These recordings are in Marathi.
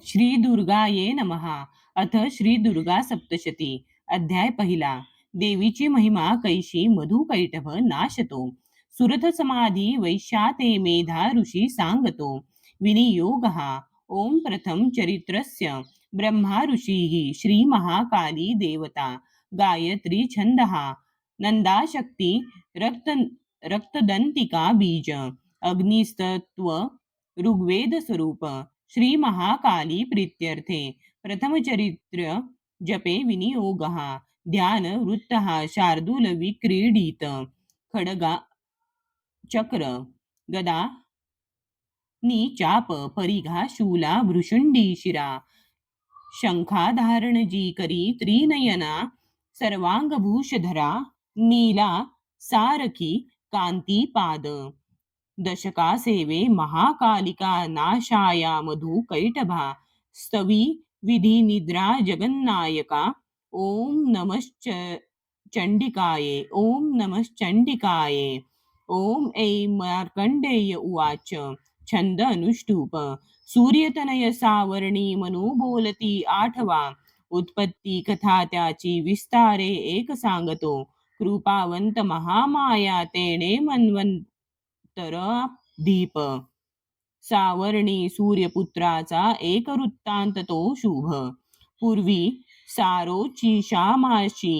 श्री दुर्गाये नमः. अथ श्री दुर्गा सप्तशती. अध्याय पहिला. देवीची महिमा कैशी मधु कैटभ नाशतो. सुरथ समाधी वैश्याते मेधा ऋषी सांगतो. विनियोगः. ओम प्रथम चरित्रस्य ब्रह्मा ऋषीः श्री महाकाली देवता गायत्री छंदः नंदाशक्ती रक्त रक्तदंतिका बीज अग्निस्तत्व ऋग्वेद स्वरूप श्री महाकाली प्रीत्यर्थे प्रथम चरित्र जपे विनियोगः ध्यान वृत्तः शार्दूल विक्रीडित खडगा चक्र गदा नी चाप परिघा शूला भृशुंडी शिरा शंखाधारण जी करी त्रिनयना सर्वांगभूषधरा नीला सारखी कांती पाद दशका सेवे महाकालिका नाशाया मधु कैटभा स्तवी विधी निद्रा जगन्नायका ओम नमश्च चंडिकाये ओम नमश्चंडिकाये ओम ऐं मार्कंडेय उवाच छंद अनुष्टुप सूर्यतनय सावर्णी मनु बोलती आठवा उत्पत्ती कथा त्याची विस्तारे एक सांगतो कृपावंत महामाया तेणे तर दीप सावर्णी सूर्यपुत्राचा एक वृत्तांत तो शुभ पूर्वी सारोचिषामाशी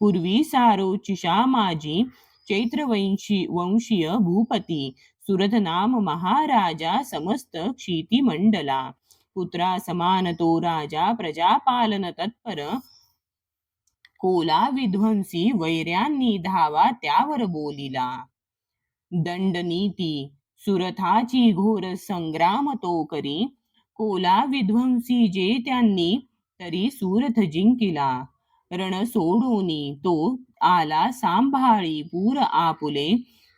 पूर्वी सारोचिषामाजी वंशीय भूपती सुरथ नाम महाराजा समस्त क्षितिमंडला पुत्रा समान तो राजा प्रजापालन तत्पर कोला विध्वंसी वैर्यांनी धावा त्यावर बोलिला दंडनीती सुरथाची घोर संग्राम तो करी कोला विध्वंसी जे त्यांनी तरी सुरथ जिंकिला रण सोडूनी तो आला सांभाळी पूर आपुले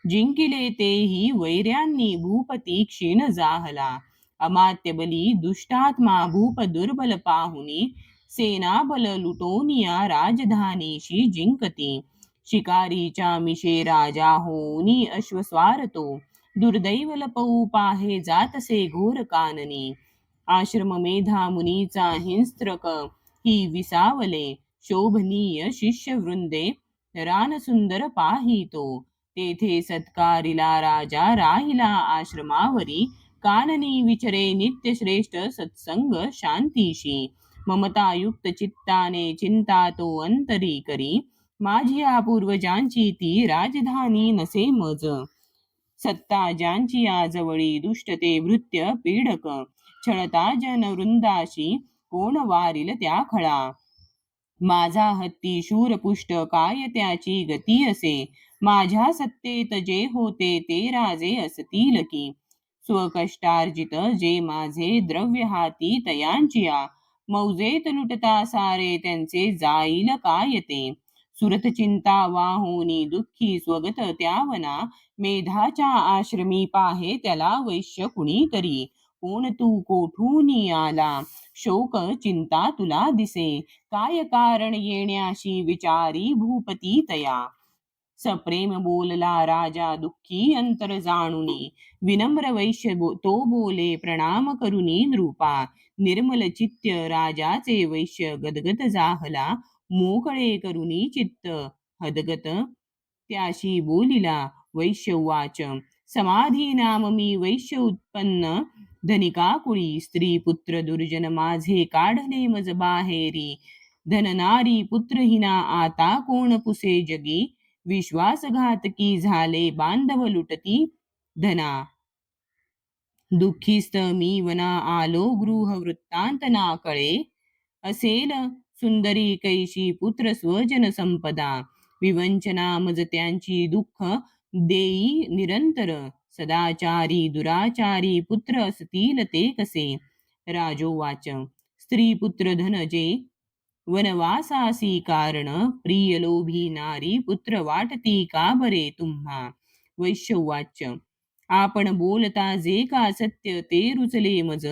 जिंकिले तेही वैर्यांनी भूपती क्षीण जाहला अमात्य बली दुष्टात्मा भूप दुर्बल पाहुनी सेनाबल लुटोनिया राजधानीशी जिंकती शिकारीच्या मिशे राजा होनी अश्वस्वार तो दुर्दैव लपवू पाहे जातसे घोर काननी आश्रम मेधा मुनीचा हिंस्त्रक ही विसावले शोभनीय शिष्यवृंदे रान सुंदर पाहितो तेथे सत्कारिला राजा राहिला आश्रमावरी काननी विचरे नित्य श्रेष्ठ सत्संग शांतीशी ममतायुक्त चित्ताने चिंता तो अंतरी करी माझी पूर्वजांची ती राजधानी नसे मज सत्ता ज्यांची आजवळी दुष्टते भृत्य पीडक छळता जनवृंदाशी कोण वारिल त्या खळा माझा हत्ती शूरपुष्ट काय त्याची गती असे माझ्या सत्तेत जे होते ते राजे असतील की स्वकष्टार्जित जे माझे द्रव्य हाती तयांचिया मौजेत लुटता सारे त्यांचे जाईल काय ते सुरत चिंता वाहुनी दुःखी स्वगत त्यावना मेधाच्या आश्रमी पाहे त्याला वैश्य कुणीतरी कोण तू कोठूनी आला शोक चिंता तुला दिसे काय कारण येण्याशी विचारी भूपती तया सप्रेम बोलला राजा दुःखी अंतर जाणुनी विनम्र वैश्य तो बोले प्रणाम करुनी नृपा निर्मल चित्त राजाचे वैश्य गदगद जाहला मोकळे करुनी चित्त हदगत त्याशी बोलिला वैश्य वाच समाधी नाम मी वैश्य उत्पन्न धनिका कुळी स्त्री पुत्र दुर्जन माझे काढले मज बाहेरी धननारी पुत्रहीना आता कोण पुसे जगी विश्वासघातकी झाले बांधव लुटती धना दुःखीस्त मी वना आलो गृह वृत्तांत ना कळे असेल सुंदरी कैशी पुत्र स्वजन संपदा विवंचना मज त्यांची दुःख देई निरंतर सदाचारी दुराचारी पुत्र असतील ते कसे राजोवाच स्त्री पुत्र धन जे वनवासासी कारण प्रिय लोभी नारी पुत्र वाटती का बरे तुम्हा वैश्यवाच आपण बोलता जे का सत्य ते रुचले मज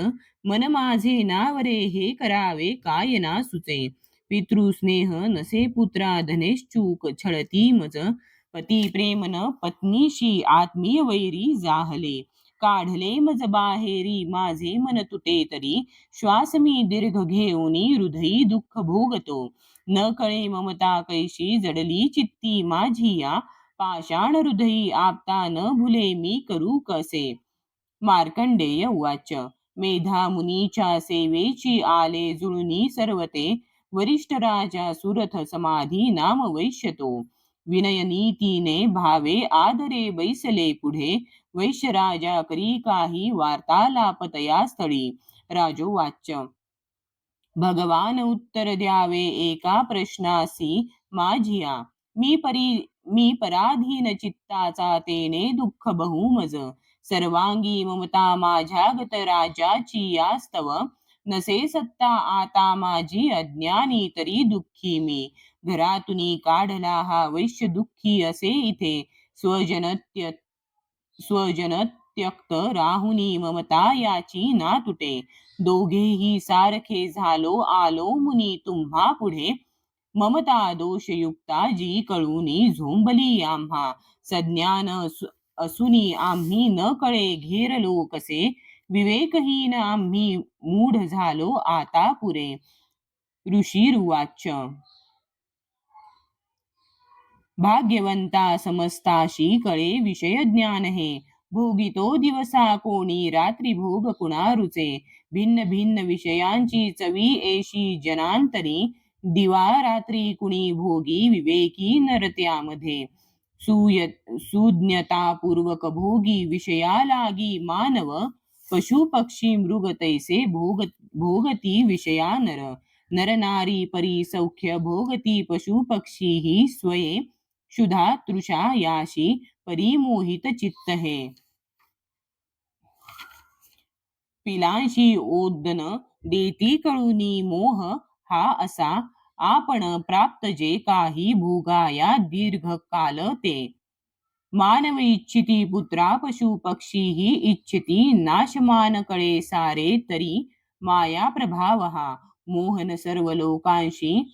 मन माझे नावरे हे करावे काय ना सुचे पितृस्नेह नसे पुत्रा धनेश्चूक छळती मज पती प्रेम न पत्नीशी आत्मीय वैरी जाहले काढले मज बाहेरी माझे मन तुटे तरी, श्वास मी दीर्घ घेऊनी हृदयी दुःख भोगतो. न कळे ममता कैशी जडली चित्ती माझी या, पाषाण हृदयी आपता न भुले मी करू कसे. मार्कंडेय उवाच. मेधा मुनीच्या सेवेची आले जुळणी सर्वते, वरिष्ठ राजा सुरथ समाधी नाम वैश्यतो. विनय नीतीने भावे आदरे बैसले पुढे, वैश्य राजा करी काही वार्तालाप तया स्थळी. राजोवाच. भगवान उत्तर द्यावे एका प्रश्नासी माझिया, मी पराधीन चित्ताचा तेने दुःख बहुमज. सर्वांगी ममता माझ्या गत राजाची यास्तव, नसे सत्ता आता माझी अज्ञानी तरी दुःखी मी. घरातुनी काढला हा वैश्य दुःखी असे इथे, स्वजन त्यक्त राहुनी ममता याची ना तुटे. दोघेही सारखे झालो आलो मुनी तुम्हा पुढे, ममता दोषयुक्ता जी कळूनी झोंबली आम्हा. सज्ञान असुनी आम्ही न कळे घेरलो कसे, विवेकहीन आम्ही मूढ झालो आता पुरे. ऋषीरुवाच. भाग्यवंता समस्ताशी कळे विषय ज्ञान हे, भोगितो दिवसा कोणी रात्री भोग कुणा रुचे. भिन्न भिन्न विषयांची चवी एशी जनांतरी, दिवा रात्री कुणी भोगी विवेकी नर त्यामध्ये. सुज्ञतापूर्वक भोगी विषया लागी मानव, पशु पक्षी मृग तैसे भोगती विषया नर. नर नारी परी सौख्य भोगती पशु पक्षी ही स्वये, क्षुधा तृषा याशी परिमोहित चित्त हे. पिलांशी ओदन देती कळुनी मोह हा असा, आपण प्राप्त जे काही भोगाया दीर्घ काल ते. मानव इच्छिती पुत्रा पशु पक्षी ही इच्छिती नाशमान कळे सारे तरी, माया प्रभाव हा मोहन सर्व लोकांशी.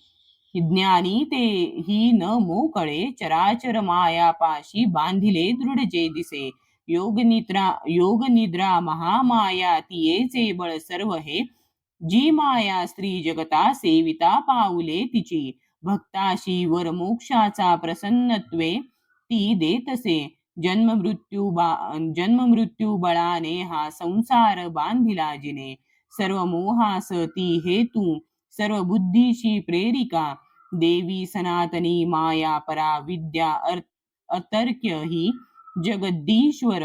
ज्ञानी ते ही न मोकळे, चराचर मायापाशी बांधिले दृढ जे दिसे. योग निद्रा महामाया तियेचे बळ सर्व हे, जी माया स्त्री जगता सेविता पाऊले तिची. भक्ताशी वर मोक्षाचा प्रसन्नत्वे ती देतसे, जन्म मृत्यू बळाने हा संसार बांधिला जिने. सर्व मोहास ती हेतू सर्व बुद्धीशी प्रेरिका, देवी सनातनी माया परा विद्या अतर्क्य ही. जगदीश्वर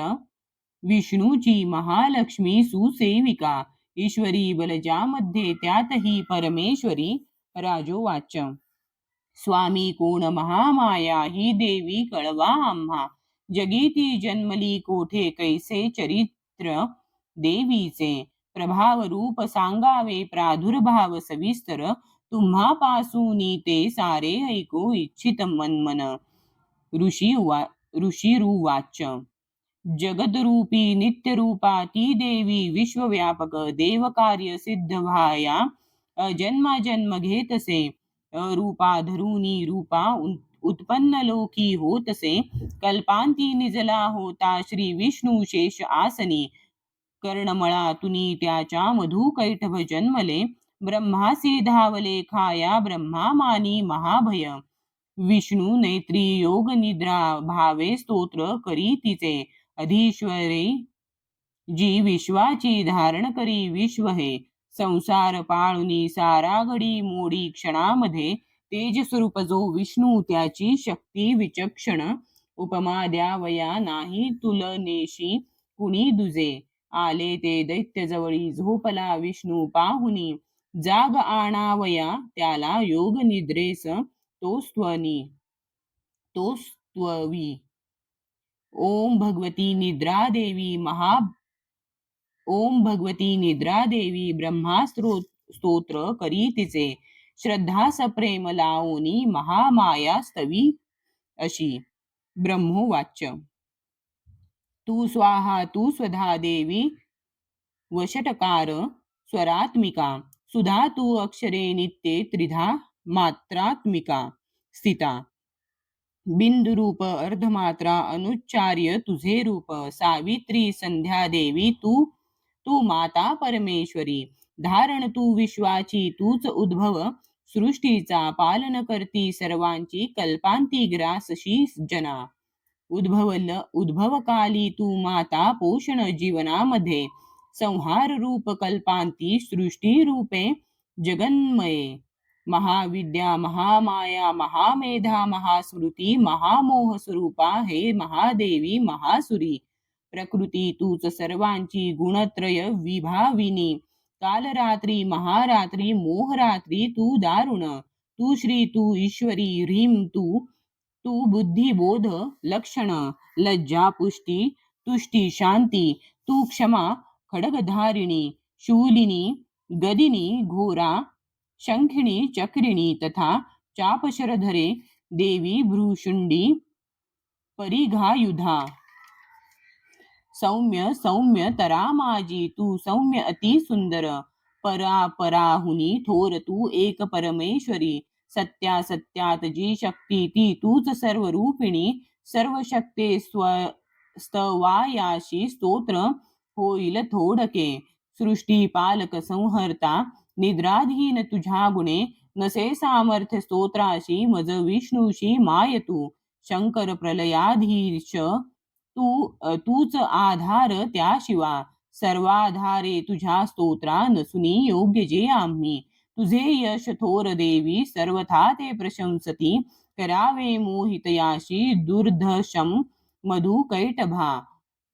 विष्णूची महालक्ष्मी सुसेविका, ईश्वरी बलजामध्ये त्यातही परमेश्वरी. राजोवाच. स्वामी कोण महामाया ही देवी कळवा आम्हा, जगीती जन्मली कोठे कैसे चरित्र देवीचे. प्रभाव रूप सांगावे प्रादुर्भाव सविस्तर, तुम्हापासूनी ते सारे ऐकू इच्छित मनमन. ऋषीरुवाच. जगदरूपी नित्यरूपा ती देवी विश्वव्यापक, देवकार्य सिद्ध व्हाया जन्माजन्म घेतसे. रूपा धरुनी रूपा उत्पन्न लोकी होतसे, कल्पांती निजला होता श्री विष्णू शेष आसनी. कर्णमळातुनी त्याच्या मधु कैटभ जन्मले, ब्रह्मासी धावले खाया ब्रह्मा मानी महाभय. विष्णू नेत्री योग निद्रा भावे स्तोत्र करी तिचे, अधीश्वरे जी विश्वाची धारण करी विश्व हे. संसार पाळुनी सारा घडी मोडी क्षणामध्ये, तेज स्वरूप जो विष्णू त्याची शक्ती विचक्षण. उपमा द्यावया नाही तुलनेशी कुणी दुजे, आले ते दैत्य जवळी झोपला विष्णू पाहुनी. जाग आणावया त्याला योग निद्रेस तो स्तवी. ओम भगवती निद्रा देवी ब्रह्मा स्तोत्र करी तिचे, श्रद्धा सप्रेम लावोनी महामाया स्तवी अशी. ब्रह्मोवाच. तू स्वाहा तू स्वधा देवी वषटकार स्वरात्मिका, सुधा तू अक्षरे नित्ये त्रिधा मात्रात्मिका स्थिता. बिंदुरूप अर्धमात्रा अनुच्चार्य तुझे रूप, सावित्री संध्या देवी तू तू माता परमेश्वरी, धारण तू विश्वाची तूच उद्भव, सृष्टीचा पालन करती सर्वांची, कल्पांती ग्रासशी जना. उद्भवकाली तू माता, पोषण जीवनामध्ये, संहार रूप कल्पांती, सृष्टी रूपे जगन्मये. महाविद्या महामाया महामेधा महास्मृती, महामोह स्वरूपा हे महादेवी महासुरी, प्रकृती तूच सर्वांची, गुणत्रय विभाविनी, कालरात्री महारात्री मोहरात्री तू दारुण, तू श्री तू ईश्वरी ह्रीम तू तू बुद्धी बोध लक्षण, लज्जा पुष्टी तुष्टी शांती, तू क्षमा खडगधारिणी, शूलिनी गदिनी घोरा, शंखिणी चक्रिणी तथा चापशरधरे, देवी भ्रूशुंडी परिघायुधा, सौम्य सौम्य तरा माझी तू सौम्य अति सुंदर, पराहुनी थोर तू एक परमेश्वरी, सत्या सत्यात जी शक्ती ती तूच सर्व रूपिणी, सर्व शक्ते स्तवायाशी स्तोत्र होईल थोडके, सृष्टी पालक संहर्ता निद्राधीन तुझ्या गुणे, नसे सामर्थ्य स्तोत्राशी मज विष्णूशी माय तू, शंकर प्रलयाधीश तूच आधार त्याशिवा, सर्वाधारे तुझ्या स्तोत्रा नसुनी योग्य जे आम्ही, तुझे यश थोर देवी सर्वथा ते प्रशंसती, करावे मोहितयाशी दुर्धशम मधु कैटभा,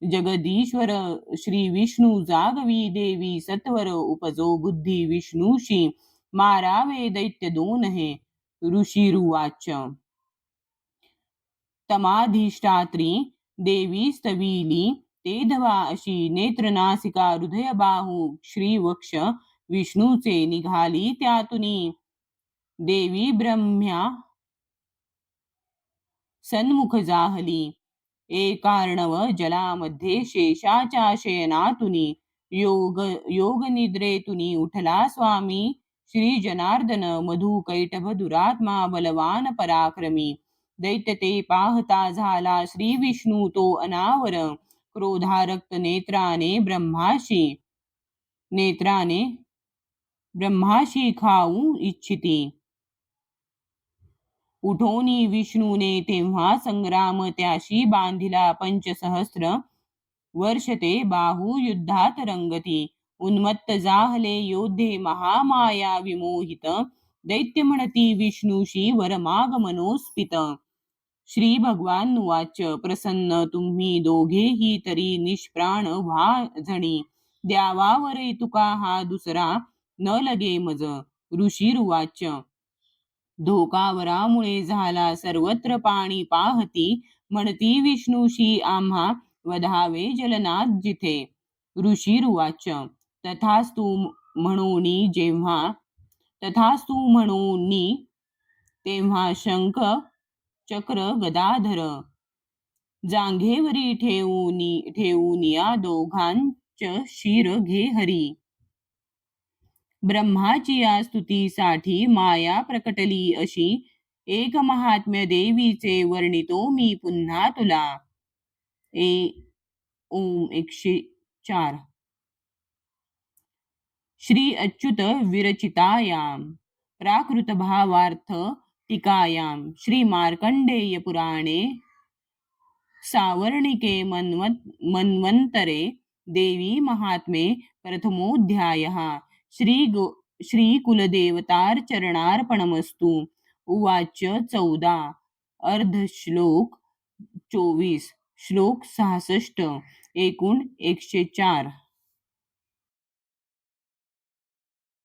जगदीश्वर श्री विष्णू जागवी देवी सत्वर उपजो बुद्धी विष्णूशी, मारावे दैत्य दोन हे. ऋषिरुवाच तमाधिष्ठात्री देवी स्तविली, तेधवा अशी नेत्र नासिका हृदय बाहू श्रीवक्ष, विष्णूचे निघाली त्यातुनी, देवी ब्रह्म्या सन्मुख जाहली, एकार्णव जलामध्ये शेषाच्या शयनातुनी, योग निद्रेतुनी उठला स्वामी श्री जनार्दन, मधु कैटभ दुरात्मा बलवान पराक्रमी, दैत्य ते पाहता झाला श्री विष्णू तो अनावर, क्रोधारक्त नेत्राने ब्रह्माशी खाऊ इच्छिती, उठोनी विष्णूने तेव्हा संग्राम त्याशी बांधिला, पंचसहस्र वर्ष ते बाहू युद्धात रंगती, उन्मत्त जाहले योद्धे महामाया विमोहित, दैत्य म्हणती विष्णूशी वर माग मनोस्पित, श्री भगवान वाच प्रसन्न तुम्ही दोघेही तरी निष्प्राण व्हा जणी, द्यावावरे तुका हा दुसरा न लगे मज. ऋषिरुवाच धोकावरामुळे झाला सर्वत्र पाणी पाहती, म्हणती विष्णूशी आम्हा वधावे जलनाथ जिथे. ऋषिरुवाच तथास्तु म्हणोनी तेव्हा शंख चक्र गदाधर, जांघेवरी ठेवून या दोघांच शिर घे हरी, ब्रह्माची या स्तुतीसाठी माया प्रकटली अशी, एक महात्म्य देवीचे वर्णितो मी पुन्हा तुला. ओम 104. श्री अच्युत विरचितायाम प्राकृत भावार्थ टीकायाम श्री मार्कंडेय पुराणे सावर्णिके मन्वंतरे देवी महात्मे प्रथमोऽध्यायः. श्री कुलदेवतार्चरणार्पणमस्तु. उवाच 14. अर्धश्लोक 24 श्लोक 66 एकूण 104.